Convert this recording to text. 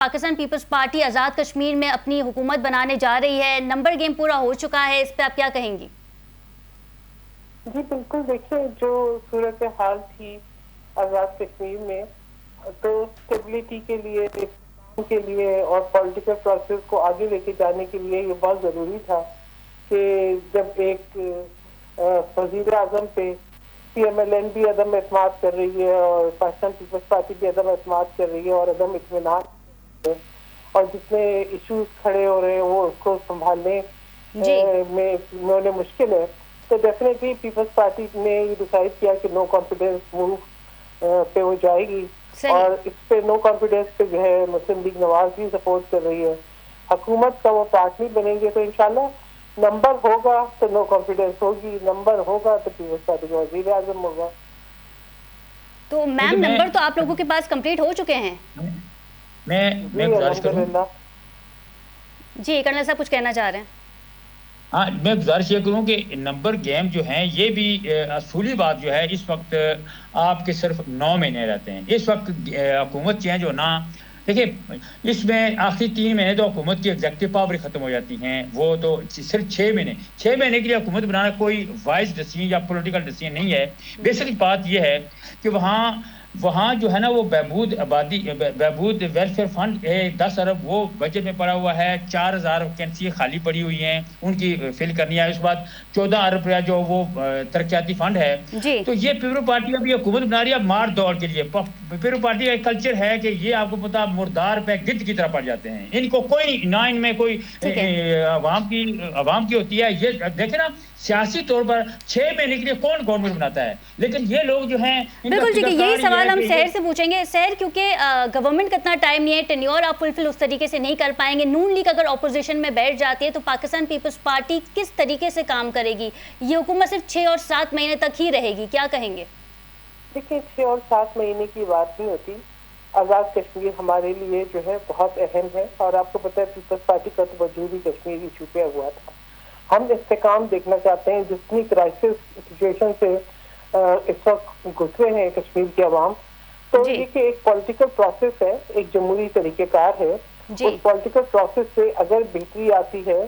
Pakistan peoples party Azad Kashmir में अपनी हुकूमत बनाने जा रही है, नंबर गेम पूरा हो चुका है, इस पे आप क्या कहेंगी? जी बिल्कुल, देखिए जो सूरत हाल थी आज़ाद कश्मीर में, तो स्टेबिलिटी के लिए और पॉलिटिकल प्रोसेस को आगे लेके जाने के लिए ये बहुत ज़रूरी था कि जब एक वज़ीर आज़म पे PMLN भी अदम एतमाद कर रही है और पाकिस्तान पीपल्स पार्टी भी अदम एतमाद कर रही है और अदम इत्मीनान, और जितने इश्यूज खड़े हो रहे हैं वो उसको संभालने में उन्होंने मुश्किल है, तो डेफिनेटली पीपल्स पार्टी ने ये डिसाइड किया कि नो कॉन्फिडेंस मूव पे वो जाएगी। और इस पे नो कॉन्फिडेंस पे जो है मुस्लिम लीग नवाज भी सपोर्ट कर रही है। हुकूमत का वो पार्ट नहीं बनेंगे तो इंशाल्लाह नंबर होगा तो नो कॉन्फिडेंस होगी, नंबर होगा तो पीपल्स पार्टी का वज़ीर आज़म होगा। तो मैम नंबर तो आप लोगों के पास कंप्लीट हो चुके हैं। मैं गुजारिश करूं, जी कर्नल साहब कुछ कहना चाह रहे हैं? हाँ, मैं गुजारिश ये करूँ कि नंबर गेम जो है ये भी असूली बात जो है, इस वक्त आपके सिर्फ 9 महीने रहते हैं। इस वक्त हुकूमत चेंज होना, देखिए इसमें आखिरी 3 महीने तो हुकूमत की एग्जेक्टिव पावर खत्म हो जाती हैं, वो तो सिर्फ 6 महीने के लिए हुकूमत बनाना कोई वाइज डिसीजन या पॉलिटिकल डिसीजन नहीं है। बेसिक बात यह है कि वहाँ जो है ना वो बहबूद वेलफेयर फंड 10 अरब वो बजट में पड़ा हुआ है, 4000 वैकेंसी खाली पड़ी हुई हैं, उनकी फिल करनी है। उसके बाद 14 अरब रुपया जो वो तरक्याती फंड है। तो ये पीपल्स पार्टी अभी हुकूमत बना रही है मार दौड़ के लिए। पीपल्स पार्टी का एक कल्चर है कि ये आपको पता मुर्दार पे गिद्ध की तरह पड़ जाते हैं, इनको कोई ना इनमें कोई अवाम की होती है। ये देखे ना सियासी तौर पर 6 महीने के लिए कौन गवर्नमेंट बनाता है, लेकिन ये लोग जो हैं बिल्कुल ठीक है, यही सवाल हम शहर से पूछेंगे। शहर क्योंकि गवर्नमेंट का इतना टाइम नहीं है, टेन्योर आप फुलफिल उस तरीके से नहीं कर पाएंगे। नून लीग अगर ऑपोजिशन में बैठ जाती है तो पाकिस्तान पीपल्स पार्टी किस तरीके से काम करेगी? ये हुकूमत सिर्फ 6 और 7 महीने तक ही रहेगी, क्या कहेंगे? देखिए 6 और 7 महीने की बात नहीं होती। आज़ाद कश्मीर हमारे लिए जो है बहुत अहम है, और आपको पता है पीपल्स पार्टी का तो वजूद ही कश्मीर इशू पे हुआ था। हम इस्तेकाम देखना चाहते हैं, जितनी क्राइसिस सिचुएशन से इस वक्त गुजरे हैं कश्मीर के अवाम, तो ये कि एक पॉलिटिकल प्रोसेस है, एक जमहूरी तरीकेकार है। उस पॉलिटिकल प्रोसेस से अगर बेहतरी आती है